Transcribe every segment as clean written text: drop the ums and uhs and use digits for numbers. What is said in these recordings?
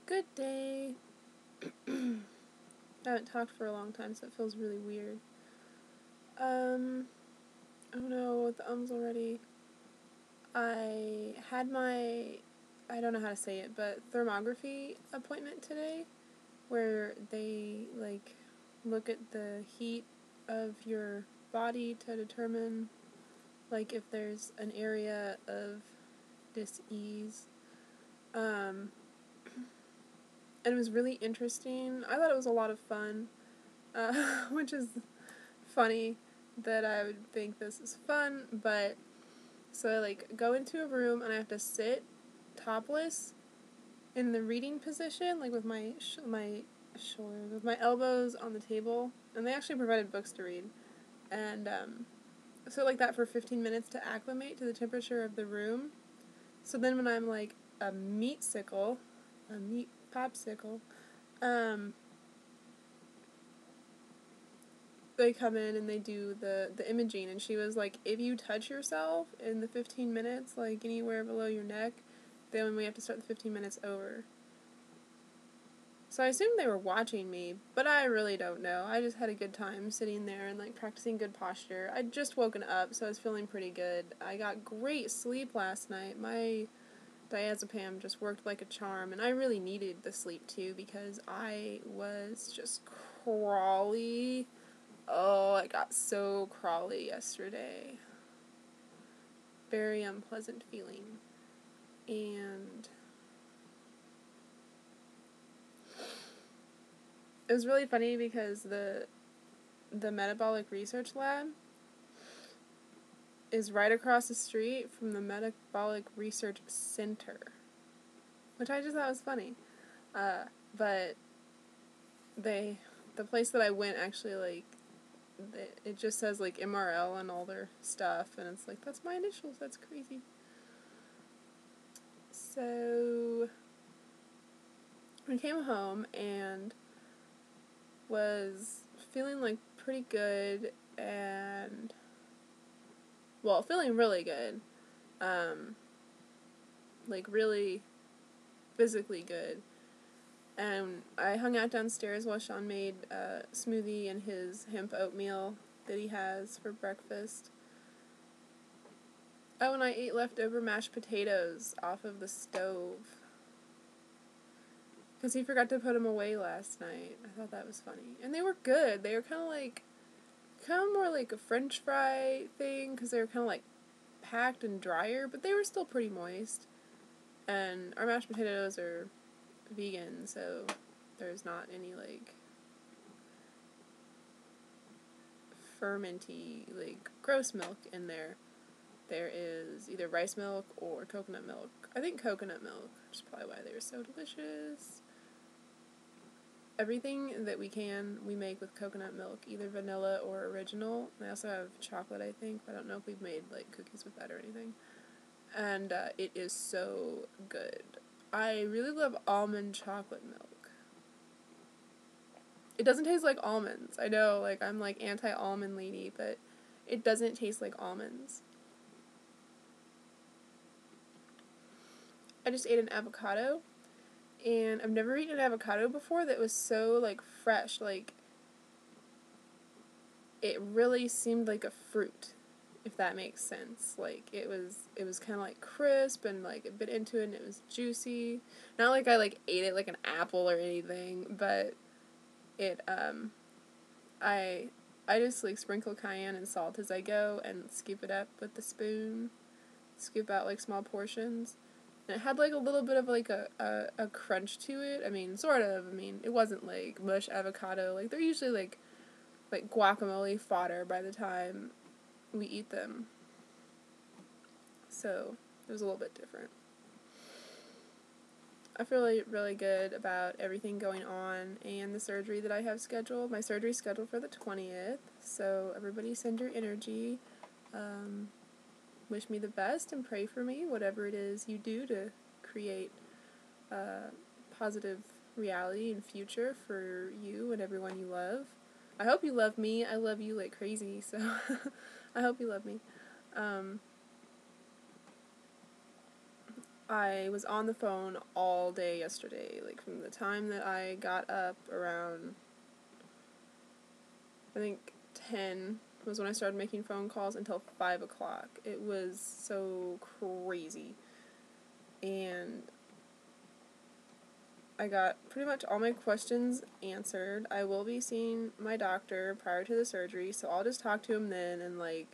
Good day. I haven't talked for a long time, so it feels really weird. Oh no, with the ums already. I had I don't know how to say it, but thermography appointment today, where they, look at the heat of your body to determine, if there's an area of dis-ease. And it was really interesting. I thought it was a lot of fun, which is funny that I would think this is fun, but so I go into a room and I have to sit topless in the reading position, with my shoulders, with my elbows on the table, and they actually provided books to read, and so that for 15 minutes to acclimate to the temperature of the room. So then when I'm a meat popsicle, they come in and they do the imaging, and she was like, if you touch yourself in the 15 minutes, anywhere below your neck, then we have to start the 15 minutes over. So I assumed they were watching me, but I really don't know. I just had a good time sitting there and practicing good posture. I'd just woken up, so I was feeling pretty good. I got great sleep last night. My diazepam just worked like a charm, and I really needed the sleep too because I was just crawly. Oh, I got so crawly yesterday. Very unpleasant feeling. And it was really funny because the metabolic research lab is right across the street from the metabolic research center, which I just thought was funny. But the place that I went actually it just says MRL on all their stuff, and it's that's my initials. That's crazy. So I came home and was feeling pretty good, and feeling really good, really physically good. And I hung out downstairs while Sean made a smoothie and his hemp oatmeal that he has for breakfast. Oh, and I ate leftover mashed potatoes off of the stove because he forgot to put them away last night. I thought that was funny. And they were good. They were kind of more like a French fry thing because they were kind of packed and drier, but they were still pretty moist. And our mashed potatoes are vegan, so there's not any fermenty, gross milk in there. There is either rice milk or coconut milk. I think coconut milk, which is probably why they were so delicious. Everything that we make with coconut milk, either vanilla or original. They also have chocolate, I think, but I don't know if we've made cookies with that or anything. And it is so good. I really love almond chocolate milk. It doesn't taste like almonds. I know, I'm anti-almond lady, but it doesn't taste like almonds. I just ate an avocado, and I've never eaten an avocado before that was so, fresh. It really seemed like a fruit, if that makes sense. It was kind of crisp and a bit into it, and it was juicy. Not I ate it like an apple or anything, but it I just sprinkle cayenne and salt as I go and scoop it up with the spoon. Scoop out small portions. And it had a little bit of a crunch to it. I mean, sort of. I mean, it wasn't mush avocado. They're usually like guacamole fodder by the time we eat them. So it was a little bit different. I feel really good about everything going on and the surgery that I have scheduled. My surgery's scheduled for the 20th, so everybody send your energy. Wish me the best and pray for me, whatever it is you do to create a positive reality and future for you and everyone you love. I hope you love me. I love you like crazy, so I hope you love me. I was on the phone all day yesterday, like from the time that I got up around, I think 10 was when I started making phone calls until 5 o'clock. It was so crazy. And I got pretty much all my questions answered. I will be seeing my doctor prior to the surgery, so I'll just talk to him then and, like,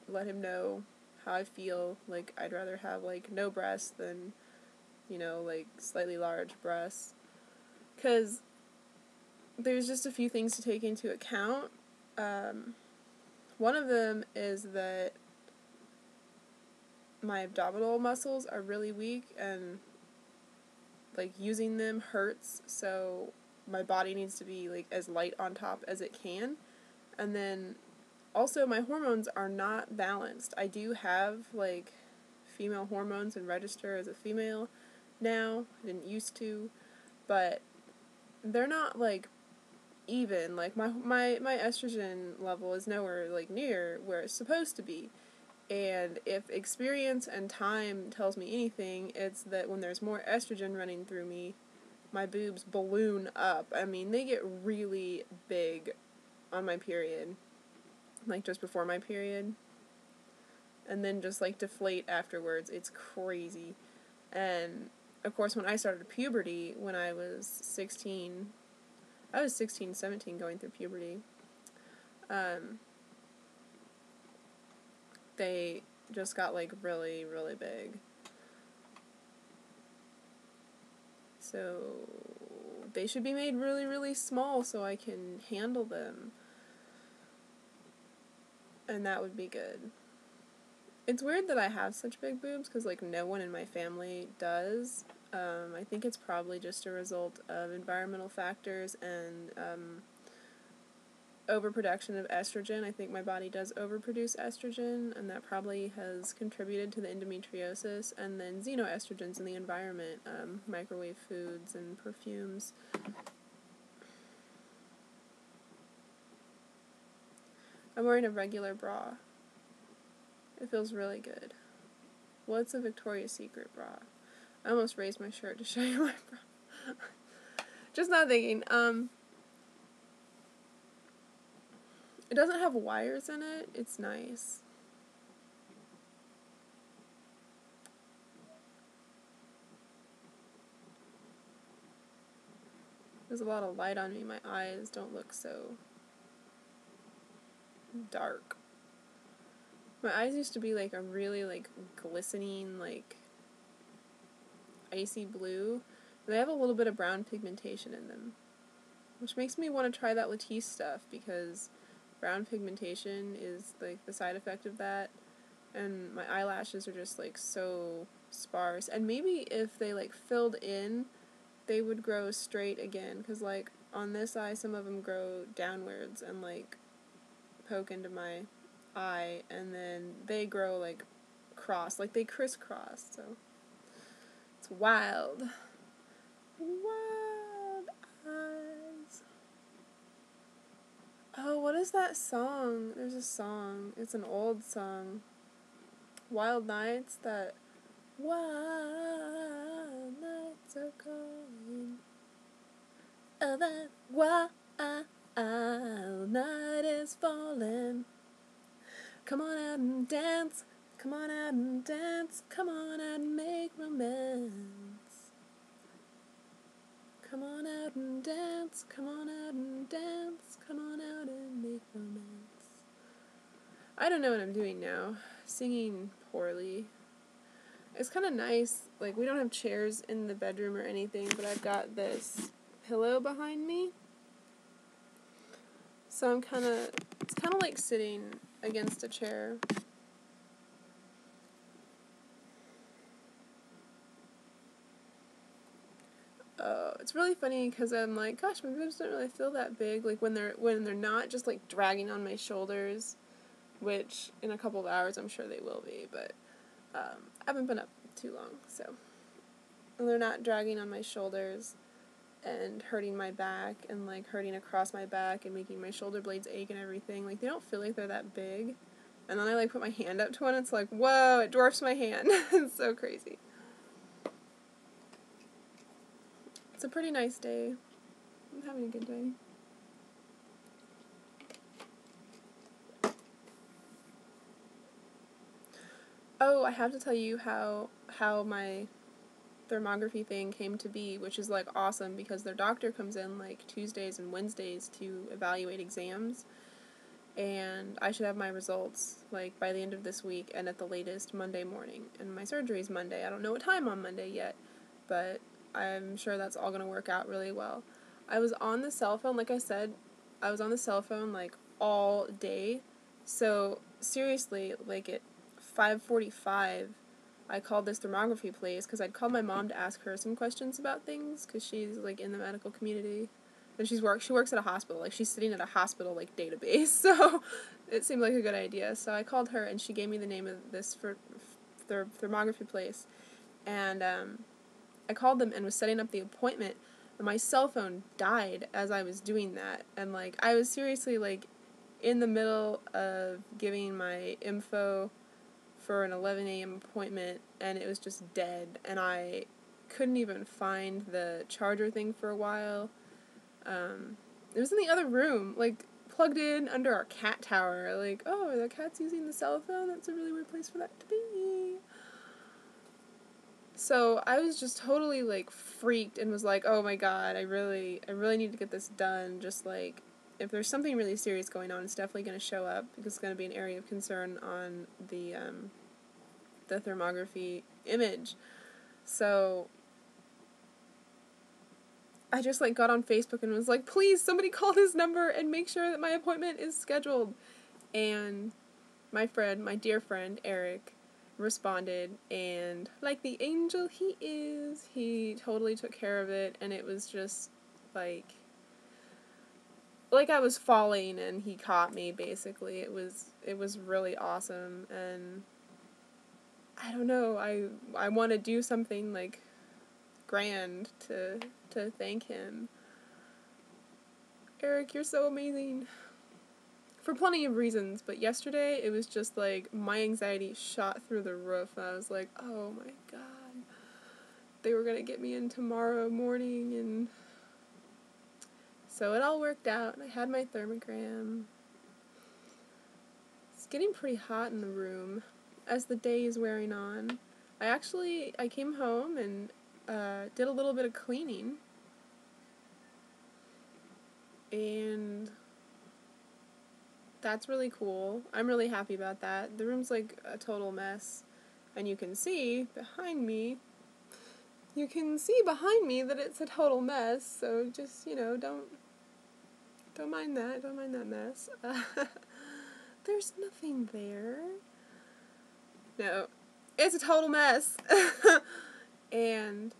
let him know how I feel. Like, I'd rather have, like, no breasts than, you know, like, slightly large breasts. Because there's just a few things to take into account. One of them is that my abdominal muscles are really weak, and, like, using them hurts, so my body needs to be, like, as light on top as it can. And then also my hormones are not balanced. I do have, like, female hormones and register as a female now. I didn't used to, but they're not, like, even. Like, my estrogen level is nowhere, like, near where it's supposed to be. And if experience and time tells me anything, it's that when there's more estrogen running through me, my boobs balloon up. I mean, they get really big on my period, like just before my period, and then just, like, deflate afterwards. It's crazy. And of course, when I started puberty, when I was 16, 17 going through puberty, they just got, like, really, really big. So they should be made really, really small so I can handle them. And that would be good. It's weird that I have such big boobs because, like, no one in my family does. I think it's probably just a result of environmental factors and overproduction of estrogen. I think my body does overproduce estrogen, and that probably has contributed to the endometriosis. And then xenoestrogens in the environment, microwave foods and perfumes. I'm wearing a regular bra. It feels really good. Well, it's a Victoria's Secret bra. I almost raised my shirt to show you my bra. Just not thinking. It doesn't have wires in it. It's nice. There's a lot of light on me. My eyes don't look so dark. My eyes used to be, like, a really, like, glistening, like, icy blue. They have a little bit of brown pigmentation in them, which makes me want to try that Latisse stuff, because brown pigmentation is, like, the side effect of that, and my eyelashes are just, like, so sparse. And maybe if they, like, filled in, they would grow straight again, because, like, on this eye, some of them grow downwards and, like, poke into my eye, and then they grow, like, cross, like, they crisscross, so it's wild. Wild eyes. Oh, what is that song? There's a song. It's an old song. Wild Nights, that wild nights are calling. Oh, that wild night is falling. Come on out and dance. Come on out and dance. Come on out and make romance. Come on out and dance. Come on out and dance. Come on out and make romance. I don't know what I'm doing now. Singing poorly. It's kind of nice. Like, we don't have chairs in the bedroom or anything, but I've got this pillow behind me. So it's kind of like sitting against a chair. It's really funny because I'm like, gosh, my boobs don't really feel that big. Like, when they're not just, like, dragging on my shoulders, which in a couple of hours I'm sure they will be, but I haven't been up too long, so. And they're not dragging on my shoulders and hurting my back and, like, hurting across my back and making my shoulder blades ache and everything. Like, they don't feel like they're that big. And then I, like, put my hand up to one, it's like, whoa, it dwarfs my hand. It's so crazy. It's a pretty nice day. I'm having a good day. Oh, I have to tell you how my thermography thing came to be, which is like awesome because their doctor comes in like Tuesdays and Wednesdays to evaluate exams, and I should have my results like by the end of this week and at the latest Monday morning. And my surgery's Monday. I don't know what time on Monday yet, but I'm sure that's all going to work out really well. I was on the cell phone, like I said, I was on the cell phone like all day. So seriously, like at 5:45, I called this thermography place because I'd called my mom to ask her some questions about things because she's like in the medical community, and she works at a hospital. Like she's sitting at a hospital like database, so it seemed like a good idea. So I called her and she gave me the name of this thermography place, and I called them and was setting up the appointment. And my cell phone died as I was doing that, and like I was seriously like in the middle of giving my info for an 11 a.m. appointment, and it was just dead, and I couldn't even find the charger thing for a while. It was in the other room, like, plugged in under our cat tower, like, oh, the cat's using the cell phone? That's a really weird place for that to be. So I was just totally, like, freaked and was like, oh my god, I really need to get this done, just, like, if there's something really serious going on, it's definitely going to show up, because it's going to be an area of concern on the thermography image. So I just, like, got on Facebook and was like, please, somebody call this number and make sure that my appointment is scheduled. And my dear friend, Eric, responded, and like the angel he is, he totally took care of it, and it was just, like I was falling and he caught me, basically. It was really awesome, and I don't know, I want to do something, like, grand to thank him. Eric, you're so amazing. For plenty of reasons, but yesterday it was just like my anxiety shot through the roof, and I was like, oh my god. They were gonna get me in tomorrow morning, and so it all worked out. I had my thermogram. It's getting pretty hot in the room as the day is wearing on. I came home and did a little bit of cleaning, and that's really cool. I'm really happy about that. The room's like a total mess, and you can see behind me that it's a total mess, so just, don't mind that mess. There's nothing there. No, it's a total mess. And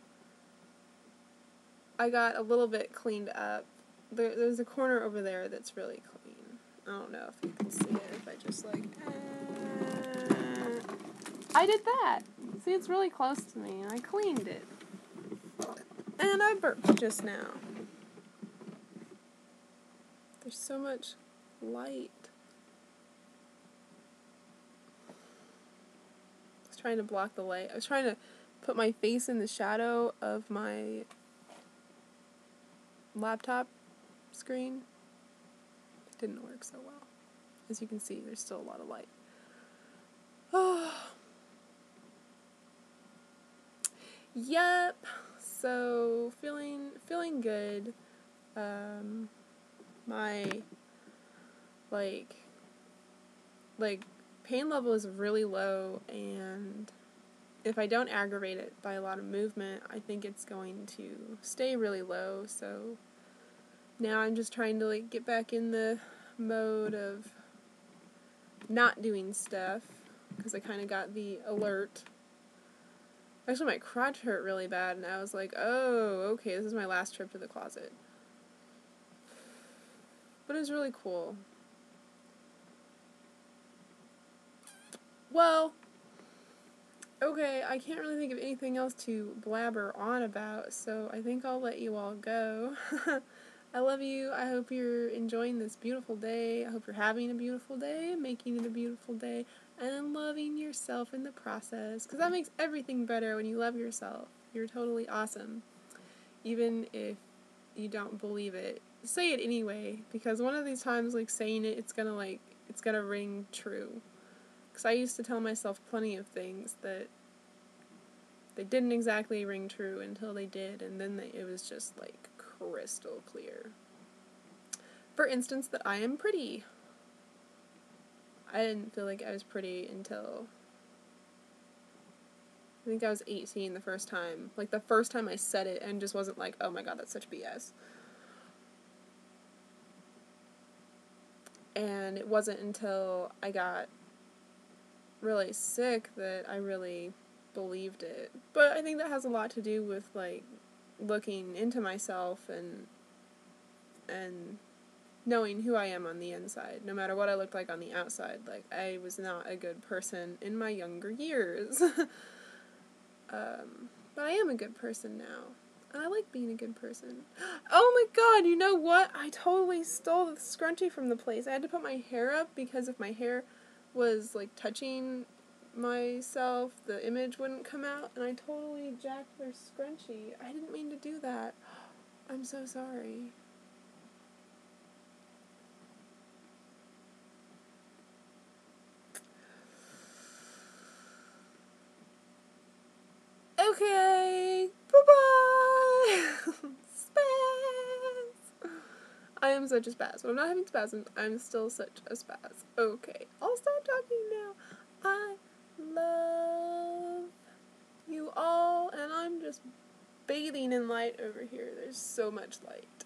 I got a little bit cleaned up. There's a corner over there that's really clean. I don't know if you can see it, if I just like, I did that! See, it's really close to me, and I cleaned it. And I burped just now. There's so much light. I was trying to block the light. I was trying to put my face in the shadow of my laptop screen. It didn't work so well. As you can see, there's still a lot of light. Oh. Yep. So feeling good. My pain level is really low, and if I don't aggravate it by a lot of movement, I think it's going to stay really low. So now I'm just trying to like get back in the mode of not doing stuff, because I kind of got the alert. Actually, my crotch hurt really bad, and I was like, oh, okay, this is my last trip to the closet. But it was really cool. Well, okay, I can't really think of anything else to blabber on about, so I think I'll let you all go. I love you. I hope you're enjoying this beautiful day. I hope you're having a beautiful day, making it a beautiful day, and loving yourself in the process, because that makes everything better when you love yourself. You're totally awesome. even if you don't believe it, say it anyway, because one of these times, like, saying it, it's gonna ring true. Because I used to tell myself plenty of things that they didn't exactly ring true until they did, and then it was just, like, crystal clear. For instance, that I am pretty. I didn't feel like I was pretty until I think I was 18 the first time. Like, the first time I said it and just wasn't like, oh my god, that's such BS. And it wasn't until I got really sick that I really believed it. But I think that has a lot to do with, like, looking into myself and knowing who I am on the inside, no matter what I looked like on the outside. Like, I was not a good person in my younger years. But I am a good person now. And I like being a good person. Oh my god, you know what? I totally stole the scrunchie from the place. I had to put my hair up because if my hair was, like, touching myself, the image wouldn't come out, and I totally jacked their scrunchie. I didn't mean to do that. I'm so sorry. Okay, bye-bye! Spaz! I am such a spaz. When I'm not having spasms, I'm still such a spaz. Okay, I'll stop talking now. I love you all, and I'm just bathing in light over here. There's so much light.